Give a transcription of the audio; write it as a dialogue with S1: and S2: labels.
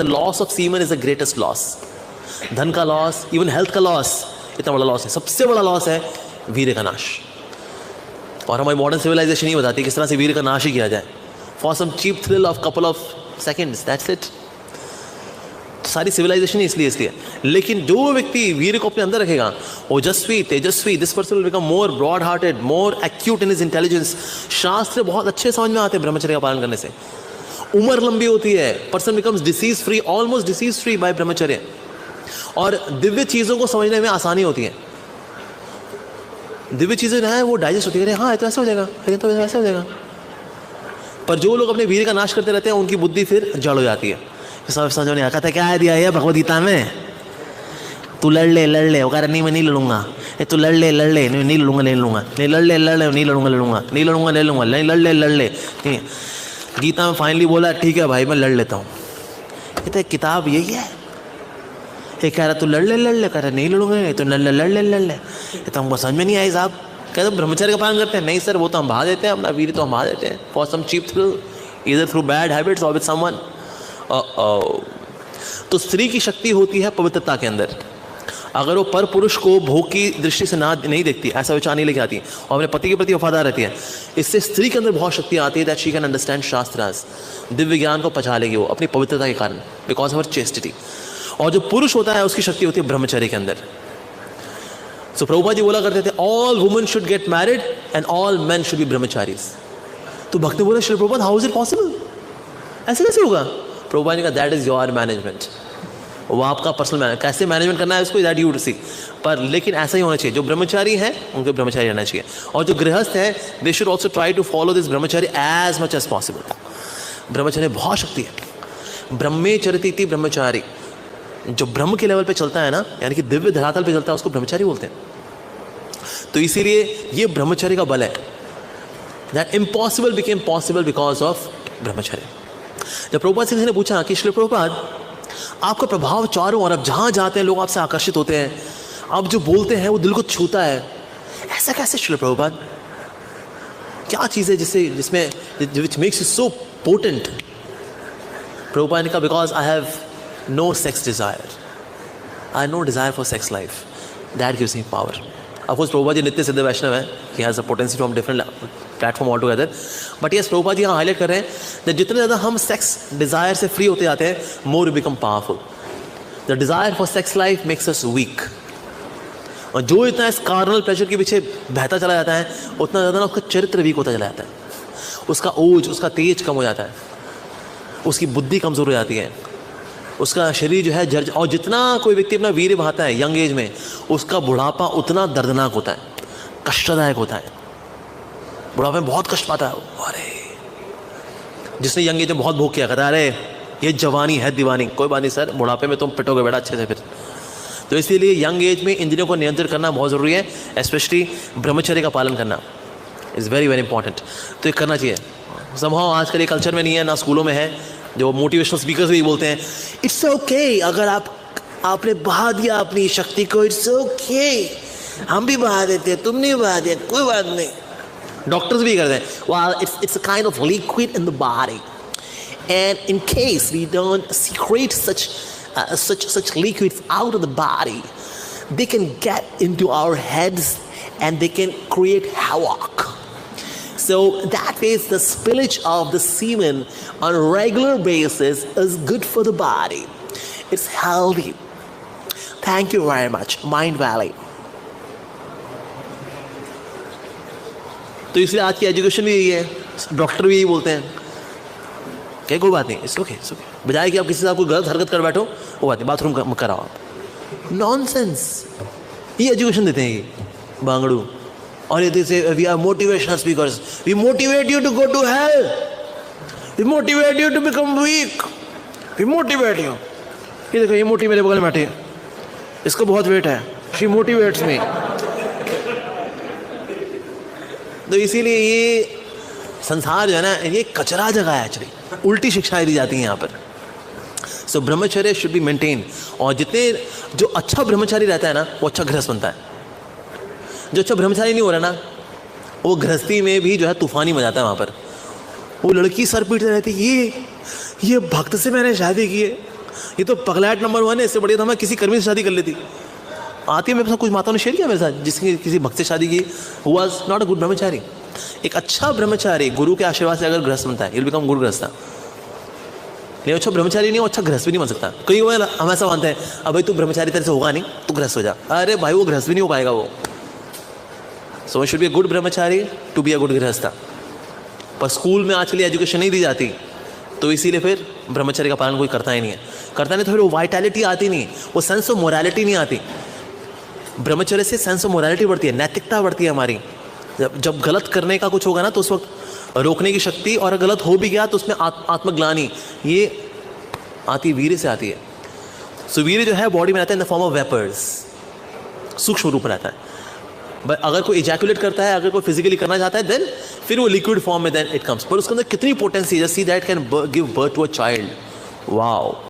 S1: The loss of semen is the greatest loss. धन का loss, even health का loss, इतना बड़ा लॉस है. सबसे बड़ा लॉस है वीर्य का नाश. और हमारी मॉडर्न सिविलाइजेशन ही बताती है किस तरह से वीर्य का नाश ही किया जाए. For some cheap thrill of couple of seconds, that's it. सारी सिविलाइजेशन इसलिए. लेकिन जो व्यक्ति वीर्य को अपने अंदर रखेगा, ओजस्वी, तेजस्वी, this person will become more broad hearted, more acute in his intelligence. शास्त्र बहुत अच्छे समझ में आते हैं ब्रह्मचर्य का पालन करने से. उम्र लंबी होती है. Person becomes disease free, almost disease free by brahmacharya. और दिव्य चीज़ों को समझने में आसानी होती है. दिव्य चीज़ें ना है वो डाइजेस्ट होती है. हाँ, तो ऐसा हो जाएगा, तो ऐसा हो जाएगा. पर जो लोग अपने वीर्य का नाश करते रहते हैं, उनकी बुद्धि फिर जड़ हो जाती है. सब समझो नहीं कहता क्या दिया है भगवद गीता में, तू लड़ ले, वो कह रहा नहीं मैं नहीं लड़ूंगा. तू लड़ ले नहीं लड़ूंगा, नहीं लड़ ले नहीं लड़ूंगा. ठीक, गीता में फाइनली बोला ठीक है भाई मैं लड़ लेता हूँ. कहते किताब यही है. ये कह रहा तू लड़ ले, कह रहा नहीं लड़ूंगा, तो लड़ ले. तो हमको समझ में नहीं आई साहब. कहते ब्रह्मचर्य का पालन करते हैं. नहीं सर, वो तो हम बहा देते हैं, अपना वीर्य तो हम बहा देते हैं for some cheap thrill, either through bad habits और विद समवन. तो स्त्री की शक्ति होती है पवित्रता के अंदर. अगर वो पर पुरुष को भोग की दृष्टि से नहीं देखती, ऐसा विचार नहीं लेके आती और अपने पति के प्रति वफादार रहती है, इससे स्त्री के अंदर बहुत शक्ति आती है. That she can understand shastras. Divya ज्ञान को पचा लेगी वो अपनी पवित्रता के कारण, बिकॉज ऑफ हर चेस्टिटी. और जो पुरुष होता है उसकी शक्ति होती है ब्रह्मचर्य के अंदर. सो प्रभुपाद जी बोला करते थे all women should get married and all man should be brahmacharis. तो भक्त ने बोला Shri Prabhupada how is it possible, ऐसे कैसे होगा? प्रभुपाद जी का दैट इज योर मैनेजमेंट. वो आपका पर्सनल मैनेज, कैसे मैनेजमेंट करना है उसको दैट यू सी. पर लेकिन ऐसा ही होना चाहिए. जो ब्रह्मचारी है उनको ब्रह्मचारी रहना चाहिए. और जो गृहस्थ है they should also try to follow this brahmachari as much as possible. ब्रह्मचर्य बहुत शक्ति है. ब्रह्मे चरती ब्रह्मचारी. जो ब्रह्म के लेवल पे चलता है ना, यानी कि दिव्य धरातल पे चलता है, उसको ब्रह्मचारी बोलते हैं. तो इसीलिए ये ब्रह्मचर्य का बल है. That impossible became possible because of ब्रह्मचर्य. जब प्रभुपाद से किसी ने पूछा कि श्री प्रभुपाद आपका प्रभाव चारों ओर, अब जहाँ जाते हैं लोग आपसे आकर्षित होते हैं, आप जो बोलते हैं वो दिल को छूता है, ऐसा कैसे श्री प्रभुपाद? क्या चीज़ है जिसमें which makes you so potent? Prabhupada ने कहा because I have no sex desire. I have no desire for sex life. That gives me power. Of course, Prabhupada ji नित्य सिद्ध वैष्णव है. He has a potency from different platform altogether. But yes, Prabhupada ji यहाँ highlight कर रहे हैं कि जितने ज़्यादा हम सेक्स डिज़ायर से फ्री होते जाते हैं, more we become powerful. The desire for sex life makes us weak. और जो इतना इस कार्नल प्लेजर के पीछे बहता चला जाता है, उतना ज़्यादा ना उसका चरित्र वीक होता चला जाता है. उसका ओज, उसका तेज कम हो जाता है, उसकी बुद्धि कमज़ोर हो जाती है, उसका शरीर जो है जर्ज. और जितना कोई व्यक्ति अपना वीर्य बहाता है यंग एज में, उसका बुढ़ापा उतना दर्दनाक होता है, कष्टदायक होता है. बुढ़ापे में बहुत कष्ट पाता है. अरे जिसने यंग एज में बहुत भोग किया, कहता है अरे ये जवानी है दीवानी. कोई बात नहीं सर, बुढ़ापे में तुम पिटोगे बेटा अच्छे से फिर. तो इसीलिए यंग एज में इंद्रियों को नियंत्रित करना बहुत ज़रूरी है. स्पेशली ब्रह्मचर्य का पालन करना इज़ वेरी वेरी इंपॉर्टेंट. तो ये करना चाहिए. समहाउ आजकल ये कल्चर में नहीं है, ना स्कूलों में है. जो मोटिवेशनल स्पीकर्स भी बोलते हैं इट्स ओके, अगर आपने बहा दिया अपनी शक्ति को, इट्स ओके, हम भी बहा देते हैं, तुम नहीं बहा दिया, कोई बात नहीं. डॉक्टर्स भी करते हैं. well it's a kind of liquid in the body, and in case we don't secrete such liquids out of the body, they can get into our heads and they can create havoc. So that means the spillage of the semen on a regular basis is good for the body. It's healthy. Thank you very much, Mind Valley. तो इसलिए आज की education भी यही है, doctor भी यही बोलते हैं. क्या कोई बात नहीं, इट्स ओके. बजाय कि आप किसी से कोई गलत हरकत कर बैठो, वो बात नहीं, बाथरूम कराओ आप. नॉनसेंस. ये एजुकेशन देते हैं ये बांगड़ू. और ये say we are motivational speakers, we motivate you to go to hell, we motivate you to become weak, we motivate you. ये देखो ये मोटी मेरे बगल में बैठी, इसको बहुत वेट है, शी मोटिवेट्स मी. तो इसीलिए ये संसार जो है ना, ये कचरा जगह है एक्चुअली. उल्टी शिक्षाएं दी जाती हैं यहाँ पर. सो ब्रह्मचर्य शुड बी मेंटेन. और जितने जो अच्छा ब्रह्मचारी रहता है ना, वो अच्छा गृहस्थ बनता है. जो अच्छा ब्रह्मचारी नहीं हो रहा ना, वो गृहस्थी में भी जो है तूफानी मचाता है. वहाँ पर वो लड़की सर पीटते रहती, ये भक्त से मैंने शादी की है, ये तो पगलाहट नंबर 1 है। इससे बढ़िया था मैं किसी कर्मी से शादी कर लेती। आती है मेरे साथ, कुछ माताओं ने शेयर किया मेरे साथ, जिसकी किसी भक्त से शादी की, who was not a good ब्रह्मचारी। एक अच्छा ब्रह्मचारी गुरु के आशीर्वाद से अगर गृहस्थ बनता है, विल बिकम गुड गृहस्थ। नहीं अच्छा ब्रह्मचारी नहीं हो, अच्छा गृहस्थ भी नहीं बन सकता। कई बार हम ऐसा मानते हैं, अब भाई तू ब्रह्मचारी तरह से होगा नहीं, तू गृहस्थ हो जा। अरे भाई वो गृहस्थ भी नहीं हो पाएगा वो। So should be a good Brahmachari to be a good गृहस्थ। पर स्कूल में आजकल एजुकेशन नहीं दी जाती, तो इसीलिए फिर ब्रह्मचर्य का पालन कोई करता ही नहीं है। करता नहीं तो फिर वो वाइटैलिटी आती नहीं, वो सेंस ऑफ मोरालिटी नहीं आती। ब्रह्मचर्य से सेंस ऑफ मोरालिटी बढ़ती है, नैतिकता बढ़ती है हमारी। जब गलत करने का कुछ होगा ना, तो उस वक्त रोकने की शक्ति, और अगर गलत हो भी गया तो उसमें आत्मग्लानी ये आती, वीर्य से आती है। सो वीर्य जो है बॉडी में रहता है in the form of vapours, सूक्ष्म रूप में रहता है। बट अगर कोई इजैकुलेट करता है, अगर कोई फिजिकली करना चाहता है, देन फिर वो लिक्विड फॉर्म में देन इट कम्स। पर उसके अंदर कितनी पोटेंसी है, just see that can give birth to a child. Wow.